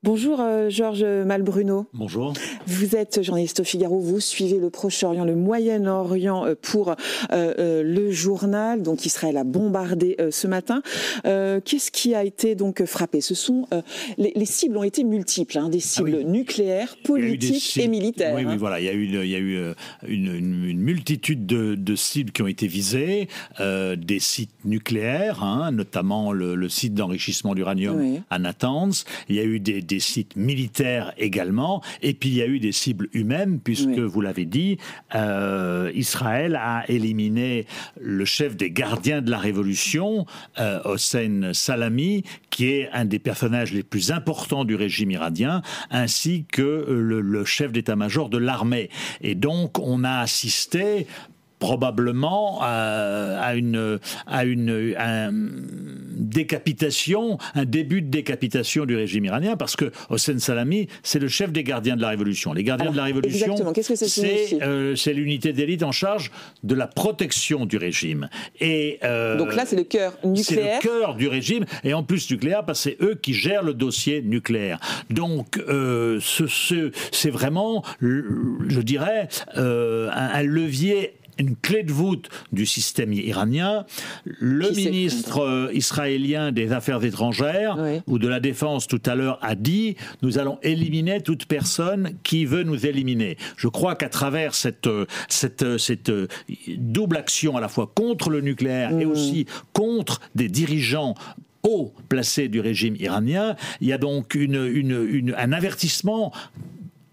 Bonjour Georges Malbruno. Bonjour. Vous êtes journaliste au Figaro, vous suivez le Proche-Orient, le Moyen-Orient pour le journal. Donc Israël a bombardé ce matin. Qu'est-ce qui a été donc frappé? Ce sont les cibles ont été multiples, des cibles nucléaires, politiques et militaires. Oui, voilà, il y a eu une multitude de cibles qui ont été visées, des sites nucléaires, notamment le site d'enrichissement d'uranium à Natanz. Il y a eu des sites militaires également, et puis il y a eu des cibles humaines, puisque, vous l'avez dit, Israël a éliminé le chef des gardiens de la Révolution, Hossein Salami, qui est un des personnages les plus importants du régime iranien, ainsi que le chef d'état-major de l'armée. Et donc, on a assisté probablement à une décapitation, un début de décapitation du régime iranien, parce que Hossein Salami, c'est le chef des gardiens de la Révolution. Les gardiens de la Révolution, qu'est-ce que ça signifie ? C'est l'unité d'élite en charge de la protection du régime. Et, donc là, c'est le cœur nucléaire. C'est le cœur du régime, et en plus nucléaire, parce que c'est eux qui gèrent le dossier nucléaire. Donc, c'est vraiment, je dirais, un levier, une clé de voûte du système iranien. Le ministre israélien des Affaires étrangères ou de la Défense tout à l'heure a dit « Nous allons éliminer toute personne qui veut nous éliminer ». Je crois qu'à travers cette double action à la fois contre le nucléaire et aussi contre des dirigeants haut placés du régime iranien, il y a donc un avertissement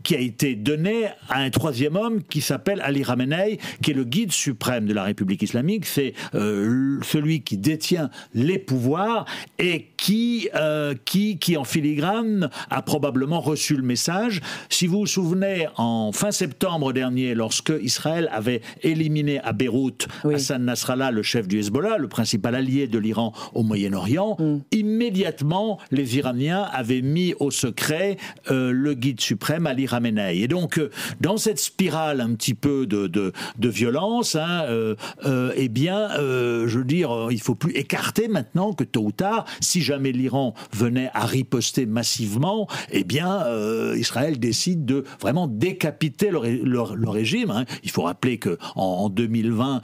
qui a été donné à un troisième homme qui s'appelle Ali Khamenei, qui est le guide suprême de la République islamique. C'est celui qui détient les pouvoirs et qui en filigrane a probablement reçu le message. Si vous vous souvenez, en fin septembre dernier, lorsque Israël avait éliminé à Beyrouth Hassan Nasrallah, le chef du Hezbollah, le principal allié de l'Iran au Moyen-Orient, immédiatement les Iraniens avaient mis au secret le guide suprême Ali Khamenei. Et donc, dans cette spirale un petit peu de violence, eh bien, je veux dire, il ne faut plus écarter maintenant que tôt ou tard, si jamais l'Iran venait à riposter massivement, eh bien, Israël décide de vraiment décapiter le régime. Il faut rappeler qu'en 2020,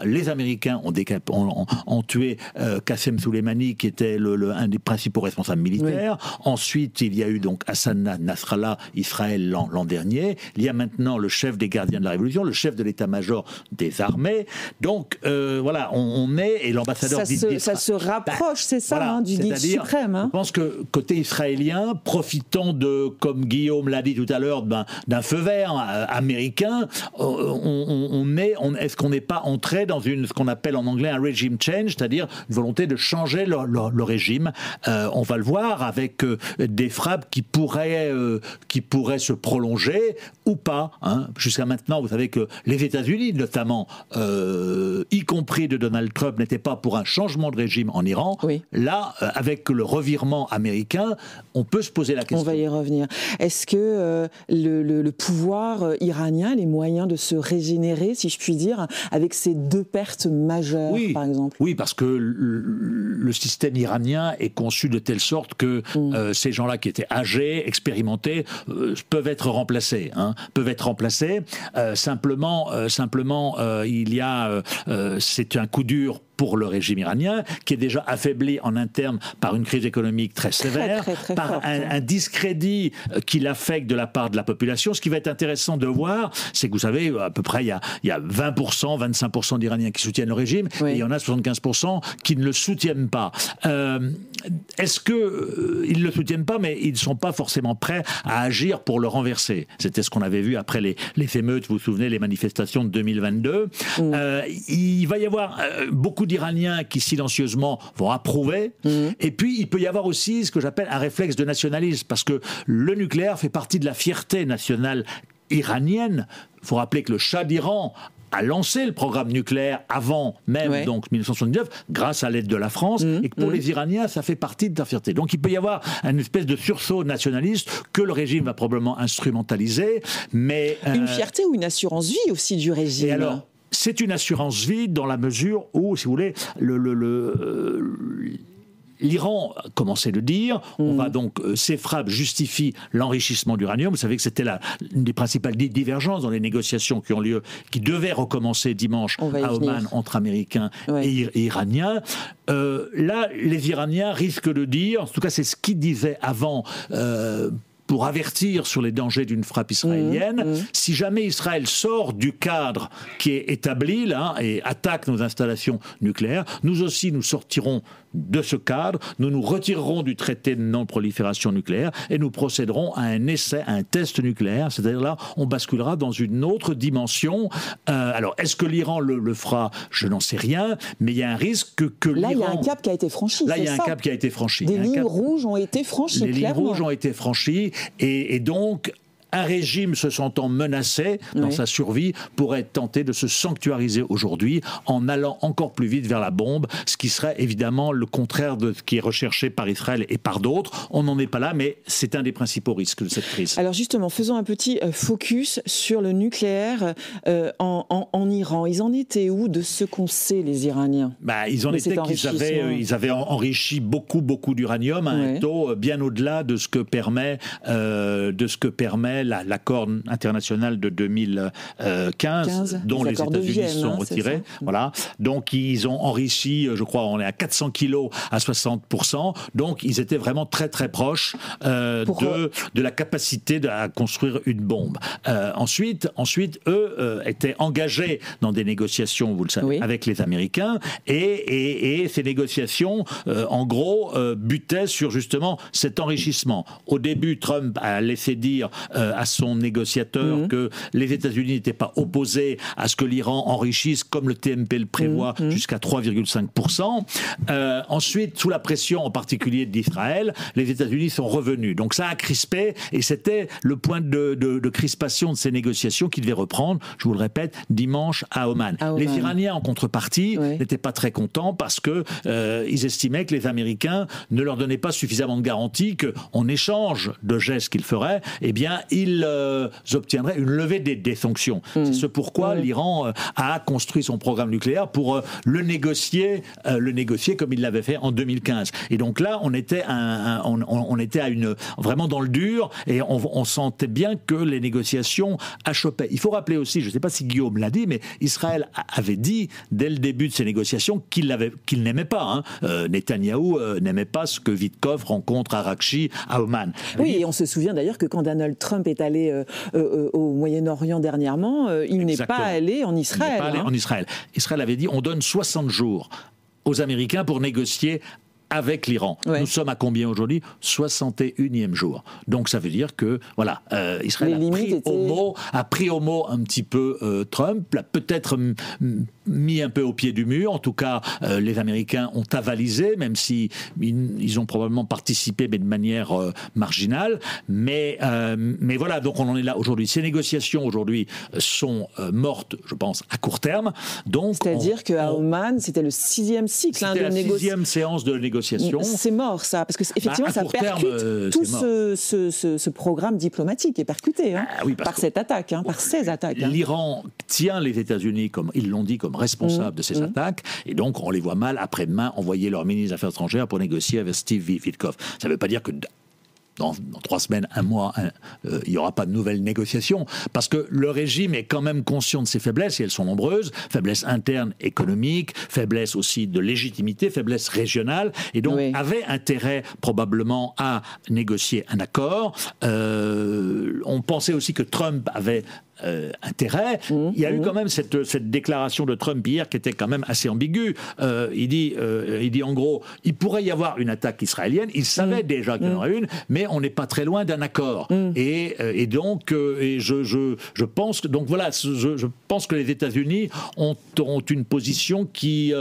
les Américains ont tué Qassem Soleimani, qui était un des principaux responsables militaires. Ensuite, il y a eu donc Hassan Nasrallah, Israël l'an dernier. Il y a maintenant le chef des gardiens de la Révolution, le chef de l'état-major des armées. Donc, voilà, on est, et l'ambassadeur d'Israël... Ça se rapproche, c'est ça, du guide suprême. Je pense que, côté israélien, profitant comme Guillaume l'a dit tout à l'heure, d'un feu vert américain, est-ce qu'on n'est pas entré dans ce qu'on appelle en anglais un regime change, c'est-à-dire une volonté de changer le régime. On va le voir avec des frappes qui pourraient se prolonger ou pas. Jusqu'à maintenant, vous savez que les États-Unis, notamment, y compris de Donald Trump, n'étaient pas pour un changement de régime en Iran. Là, avec le revirement américain, on peut se poser la question. On va y revenir. Est-ce que le pouvoir iranien a les moyens de se régénérer, si je puis dire, avec ces deux pertes majeures, par exemple? Oui, parce que le système iranien est conçu de telle sorte que ces gens-là qui étaient âgés, expérimentés, peuvent être remplacés. Simplement, c'est un coup dur pour le régime iranien, qui est déjà affaibli en interne par une crise économique très sévère, très par forte, un discrédit qui l'affecte de la part de la population. Ce qui va être intéressant de voir, c'est que vous savez, à peu près, il y a 20%, 25% d'Iraniens qui soutiennent le régime, et il y en a 75% qui ne le soutiennent pas. Est-ce qu'ils ne le soutiennent pas, mais ils ne sont pas forcément prêts à agir pour le renverser? C'était ce qu'on avait vu après les émeutes, vous vous souvenez, les manifestations de 2022. Il va y avoir beaucoup d'Iraniens qui silencieusement vont approuver, et puis il peut y avoir aussi ce que j'appelle un réflexe de nationalisme, parce que le nucléaire fait partie de la fierté nationale iranienne. Il faut rappeler que le Shah d'Iran a lancé le programme nucléaire avant même donc 1979, grâce à l'aide de la France, et que pour les Iraniens, ça fait partie de la fierté. Donc il peut y avoir une espèce de sursaut nationaliste que le régime va probablement instrumentaliser, mais... Une fierté ou une assurance vie aussi du régime? Et alors, c'est une assurance vie dans la mesure où, si vous voulez, l'Iran a commencé à le dire, on va donc, ces frappes justifient l'enrichissement d'uranium. Vous savez que c'était une des principales divergences dans les négociations qui ont lieu, qui devaient recommencer dimanche à Oman entre Américains et Iraniens. Là, les Iraniens risquent de dire, en tout cas c'est ce qu'ils disaient avant, pour avertir sur les dangers d'une frappe israélienne, si jamais Israël sort du cadre qui est établi là et attaque nos installations nucléaires, nous aussi nous sortirons de ce cadre, nous nous retirerons du traité de non-prolifération nucléaire et nous procéderons à un essai, à un test nucléaire, c'est-à-dire là, on basculera dans une autre dimension. Alors, est-ce que l'Iran le fera? Je n'en sais rien, mais il y a un risque que l'Iran... Là, il y a un cap qui a été franchi. Là, il y a un cap qui a été franchi. Des lignes rouges ont été franchies, Les lignes rouges ont été franchies, et donc... Un régime se sentant menacé dans sa survie pourrait tenter de se sanctuariser aujourd'hui en allant encore plus vite vers la bombe, ce qui serait évidemment le contraire de ce qui est recherché par Israël et par d'autres. On n'en est pas là, mais c'est un des principaux risques de cette crise. Alors justement, faisons un petit focus sur le nucléaire en Iran. Ils en étaient où de ce qu'on sait, les Iraniens? Ils en étaient qu'ils avaient enrichi beaucoup d'uranium à un taux bien au-delà de ce que permet l'accord international de 2015, dont les États-Unis se sont retirés. Voilà. Donc, ils ont enrichi, je crois, on est à 400 kilos à 60%. Donc, ils étaient vraiment très, très proches de la capacité à construire une bombe. Ensuite, eux étaient engagés dans des négociations, vous le savez, avec les Américains. Et ces négociations, en gros, butaient sur justement cet enrichissement. Au début, Trump a laissé dire à son négociateur que les États-Unis n'étaient pas opposés à ce que l'Iran enrichisse, comme le TNP le prévoit, jusqu'à 3,5%. Ensuite, sous la pression en particulier d'Israël, les États-Unis sont revenus. Donc ça a crispé, et c'était le point de crispation de ces négociations qui devaient reprendre, je vous le répète, dimanche à Oman. Les Iraniens, en contrepartie, n'étaient pas très contents parce que ils estimaient que les Américains ne leur donnaient pas suffisamment de garanties qu'en échange de gestes qu'ils feraient, eh bien, ils obtiendraient une levée des sanctions. C'est ce pourquoi l'Iran a construit son programme nucléaire pour le négocier comme il l'avait fait en 2015. Et donc là, on était vraiment dans le dur, et on sentait bien que les négociations achoppaient. Il faut rappeler aussi, je ne sais pas si Guillaume l'a dit, mais Israël avait dit dès le début de ces négociations qu'il n'aimait pas. Netanyahou n'aimait pas ce que Witkov rencontre à Rakchi, à Oman. Oui, et on se souvient d'ailleurs que quand Donald Trump est allé au Moyen-Orient dernièrement, il n'est pas allé en Israël. Il n'est pas allé en Israël. Israël avait dit on donne 60 jours aux Américains pour négocier avec l'Iran. Nous sommes à combien aujourd'hui? 61e jour. Donc ça veut dire que voilà, Israël a pris au mot un petit peu Trump, l'a peut-être mis un peu au pied du mur. En tout cas, les Américains ont avalisé, même si ils ont probablement participé, mais de manière marginale. Mais voilà, donc on en est là aujourd'hui. Ces négociations aujourd'hui sont mortes, je pense, à court terme. C'est-à-dire qu'à Oman, c'était le 6e cycle de négociation. 6e séance de négociation. C'est mort, ça, parce que effectivement, ça percute tout ce programme diplomatique est percuté par cette attaque, par ces attaques. L'Iran tient les États-Unis, comme ils l'ont dit, comme responsables de ces attaques, et donc on les voit mal après-demain envoyer leur ministre des Affaires étrangères pour négocier avec Steve Witkoff. Ça ne veut pas dire que dans 3 semaines, 1 mois, il n'y aura pas de nouvelles négociations, parce que le régime est quand même conscient de ses faiblesses, et elles sont nombreuses, faiblesses internes économiques, faiblesses aussi de légitimité, faiblesses régionales, et donc avait intérêt probablement à négocier un accord. On pensait aussi que Trump avait intérêt. Il y a eu quand même cette déclaration de Trump hier qui était quand même assez ambiguë. Il dit en gros, il pourrait y avoir une attaque israélienne. Il savait déjà qu'il y en aurait une, mais on n'est pas très loin d'un accord. Et donc, je pense que donc voilà, je pense que les États-Unis ont une position qui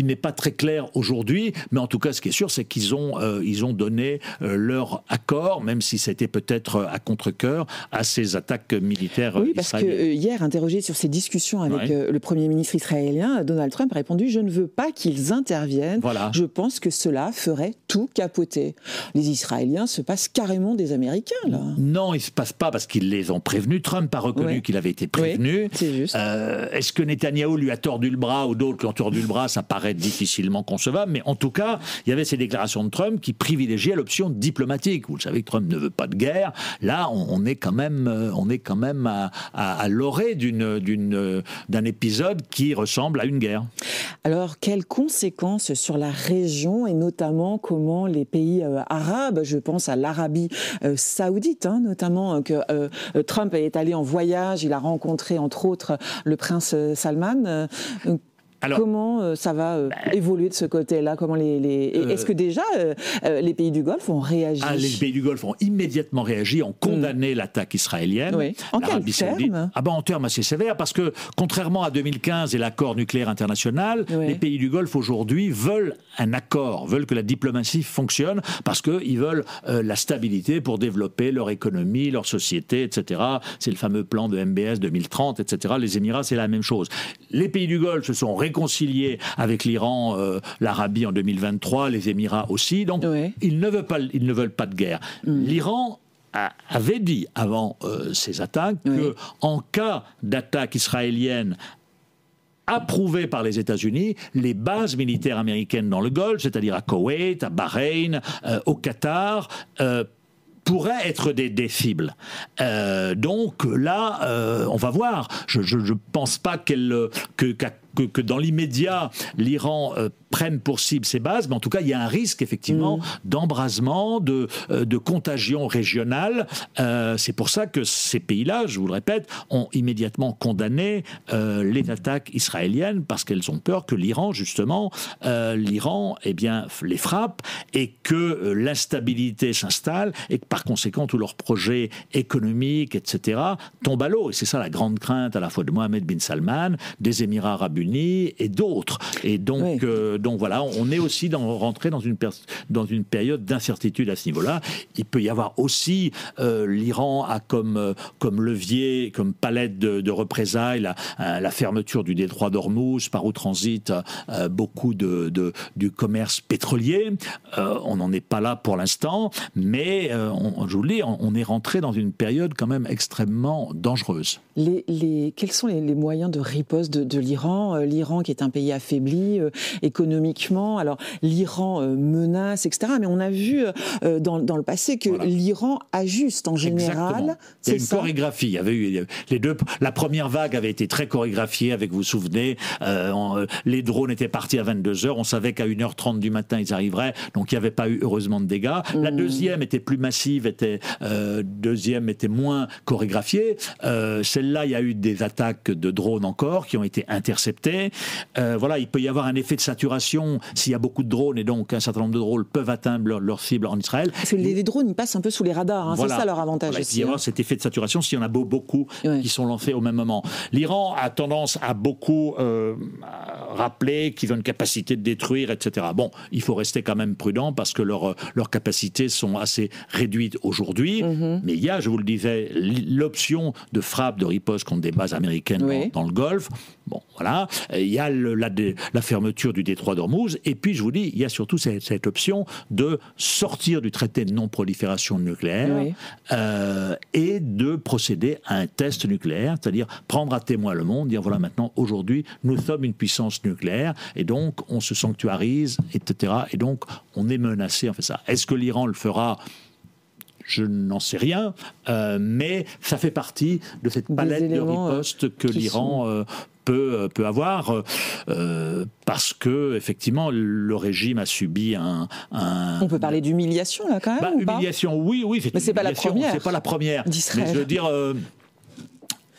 n'est pas très claire aujourd'hui, mais en tout cas, ce qui est sûr, c'est qu'ils ont donné leur accord, même si c'était peut-être à contre-cœur, à ces attaques militaires. Oui, parce que hier, interrogé sur ces discussions avec le Premier ministre israélien, Donald Trump a répondu « Je ne veux pas qu'ils interviennent. Voilà. Je pense que cela ferait tout capoter. » Les Israéliens se passent carrément des Américains, là. Non, ils ne se passent pas parce qu'ils les ont prévenus. Trump a reconnu qu'il avait été prévenu. Oui, c'est juste. Est-ce que Netanyahou lui a tordu le bras ou d'autres qui ont tordu le bras? Ça paraît difficilement concevable. Mais en tout cas, il y avait ces déclarations de Trump qui privilégiaient l'option diplomatique. Vous le savez que Trump ne veut pas de guerre. Là, on est quand même à l'orée d'un épisode qui ressemble à une guerre. Alors, quelles conséquences sur la région et notamment comment les pays arabes, je pense à l'Arabie saoudite, notamment que Trump est allé en voyage, il a rencontré entre autres le prince Salman. Alors, comment ça va évoluer de ce côté-là? Comment est-ce que déjà les pays du Golfe ont réagi? Les pays du Golfe ont immédiatement réagi, ont condamné l'attaque israélienne. Oui. En quel terme? En termes assez sévères, parce que contrairement à 2015 et l'accord nucléaire international, les pays du Golfe aujourd'hui veulent un accord, veulent que la diplomatie fonctionne, parce qu'ils veulent la stabilité pour développer leur économie, leur société, etc. C'est le fameux plan de MBS 2030, etc. Les Émirats, c'est la même chose. Les pays du Golfe se sont réconciliés avec l'Iran, l'Arabie en 2023, les Émirats aussi. Donc, ils ne veulent pas de guerre. L'Iran avait dit avant ces attaques que, en cas d'attaque israélienne approuvée par les États-Unis, les bases militaires américaines dans le Golfe, c'est-à-dire à Koweït, à Bahreïn, au Qatar, pourraient être des cibles. Donc là, on va voir. Je ne pense pas que dans l'immédiat, l'Iran prenne pour cible ces bases, mais en tout cas, il y a un risque, effectivement, d'embrasement, de contagion régionale. C'est pour ça que ces pays-là, je vous le répète, ont immédiatement condamné les attaques israéliennes, parce qu'elles ont peur que l'Iran, justement, les frappe, et que l'instabilité s'installe, et que par conséquent, tous leurs projets économiques, etc., tombent à l'eau. Et c'est ça la grande crainte, à la fois de Mohammed bin Salman, des Émirats arabes unis et d'autres. Et donc, donc voilà, on est aussi rentré dans une période d'incertitude à ce niveau-là. Il peut y avoir aussi, l'Iran a comme levier, comme palette de représailles, la fermeture du détroit d'Ormuz, par où transite beaucoup du commerce pétrolier. On n'en est pas là pour l'instant, mais je vous le dis, on est rentré dans une période quand même extrêmement dangereuse. Quels sont les moyens de riposte de l'Iran? L'Iran qui est un pays affaibli économiquement, alors l'Iran menace, etc. Mais on a vu dans le passé que l'Iran ajuste en général. Il y a une chorégraphie. Il y avait eu la première vague avait été très chorégraphiée, avec, vous vous souvenez, les drones étaient partis à 22h, on savait qu'à 1h30 du matin ils arriveraient, donc il n'y avait pas eu heureusement de dégâts. La deuxième était plus massive, était moins chorégraphiée. Celle-là, il y a eu des attaques de drones encore qui ont été interceptées. Voilà, il peut y avoir un effet de saturation s'il y a beaucoup de drones, et donc un certain nombre de drones peuvent atteindre leur cible en Israël. Parce que les drones, ils passent un peu sous les radars, voilà. C'est ça leur avantage. Voilà, il peut y avoir cet effet de saturation s'il y en a beaucoup qui sont lancés au même moment. L'Iran a tendance à beaucoup rappeler qu'ils ont une capacité de détruire, etc. Bon, il faut rester quand même prudent, parce que leurs capacités sont assez réduites aujourd'hui. Mais il y a, je vous le disais, l'option de frappe, de riposte contre des bases américaines dans le Golfe. Bon, voilà. Il y a la fermeture du détroit d'Ormuz. Et puis, je vous dis, il y a surtout cette option de sortir du traité de non-prolifération nucléaire et de procéder à un test nucléaire, c'est-à-dire prendre à témoin le monde, dire voilà, maintenant, aujourd'hui, nous sommes une puissance nucléaire, et donc on se sanctuarise, etc. Et donc, on est menacé, on fait ça. Est-ce que l'Iran le fera ? Je n'en sais rien, mais ça fait partie de cette palette de riposte que l'Iran peut avoir, parce que effectivement le régime a subi On peut parler d'humiliation là quand même, ou humiliation, pas oui, mais c'est pas la première. C'est pas la première. d'Israël. Mais je veux dire.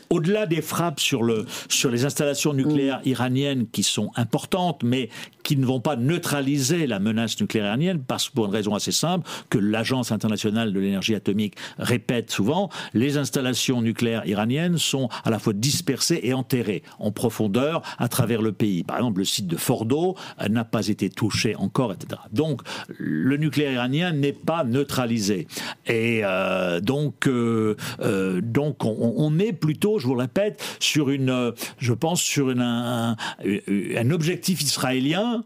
Au-delà des frappes sur les installations nucléaires iraniennes, qui sont importantes, mais qui ne vont pas neutraliser la menace nucléaire iranienne, pour une raison assez simple, que l'Agence internationale de l'énergie atomique répète souvent, les installations nucléaires iraniennes sont à la fois dispersées et enterrées en profondeur à travers le pays. Par exemple, le site de Fordo n'a pas été touché encore, etc. Donc, le nucléaire iranien n'est pas neutralisé. Et donc on est plutôt, je vous le répète, sur je pense sur un objectif israélien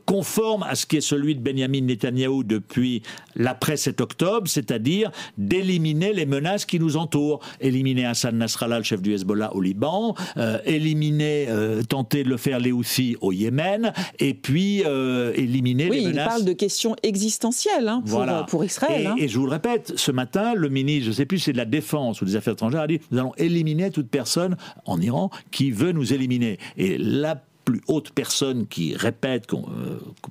conforme à ce qui est celui de Benjamin Netanyahou depuis l'après 7 octobre, c'est-à-dire d'éliminer les menaces qui nous entourent. Éliminer Hassan Nasrallah, le chef du Hezbollah au Liban, tenter de le faire les Houthis au Yémen, et puis éliminer les menaces... Oui, il parle de questions existentielles pour Israël. Et je vous le répète, ce matin, le ministre, je ne sais plus si c'est de la Défense ou des Affaires étrangères, a dit « Nous allons éliminer toute personne en Iran qui veut nous éliminer ». Et la plus haute personne qui répète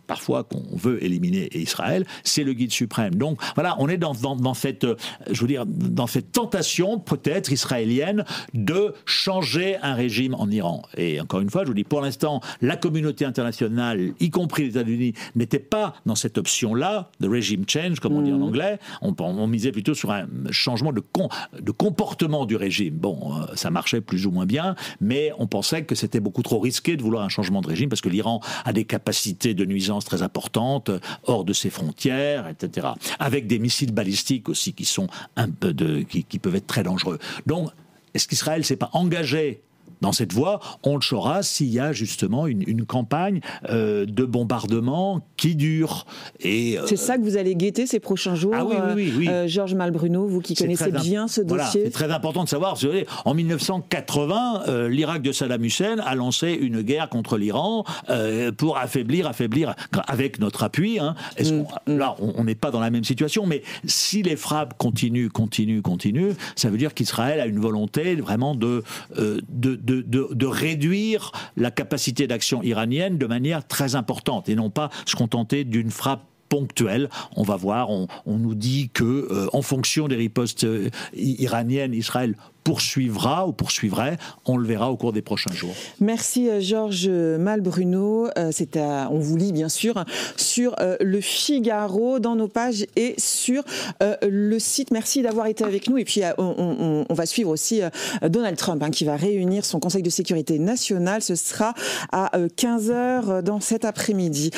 parfois qu'on veut éliminer Israël, c'est le guide suprême. Donc voilà, on est dans cette, dans cette tentation peut-être israélienne de changer un régime en Iran. Et encore une fois, je vous dis, pour l'instant, la communauté internationale, y compris les États-Unis, n'était pas dans cette option-là, de regime change, comme on dit en anglais. On misait plutôt sur un changement de comportement du régime. Bon, ça marchait plus ou moins bien, mais on pensait que c'était beaucoup trop risqué de vouloir un changement de régime parce que l'Iran a des capacités de nuisance très importantes hors de ses frontières, etc. Avec des missiles balistiques aussi qui sont qui peuvent être très dangereux. Donc, est-ce qu'Israël s'est pas engagé dans cette voie? On le saura s'il y a justement une campagne de bombardement qui dure. C'est ça que vous allez guetter ces prochains jours, oui. Georges Malbruno, vous qui connaissez bien ce dossier. C'est très important de savoir. En 1980, l'Irak de Saddam Hussein a lancé une guerre contre l'Iran pour affaiblir avec notre appui. Là, on n'est pas dans la même situation, mais si les frappes continuent, ça veut dire qu'Israël a une volonté vraiment de réduire la capacité d'action iranienne de manière très importante et non pas se contenter d'une frappe ponctuelle. On va voir, on nous dit que en fonction des ripostes iraniennes, Israël poursuivra ou poursuivrait, on le verra au cours des prochains jours. Merci Georges Malbruno. On vous lit bien sûr sur Le Figaro, dans nos pages et sur le site. Merci d'avoir été avec nous. Et puis on va suivre aussi Donald Trump qui va réunir son Conseil de sécurité nationale. Ce sera à 15h dans cet après-midi.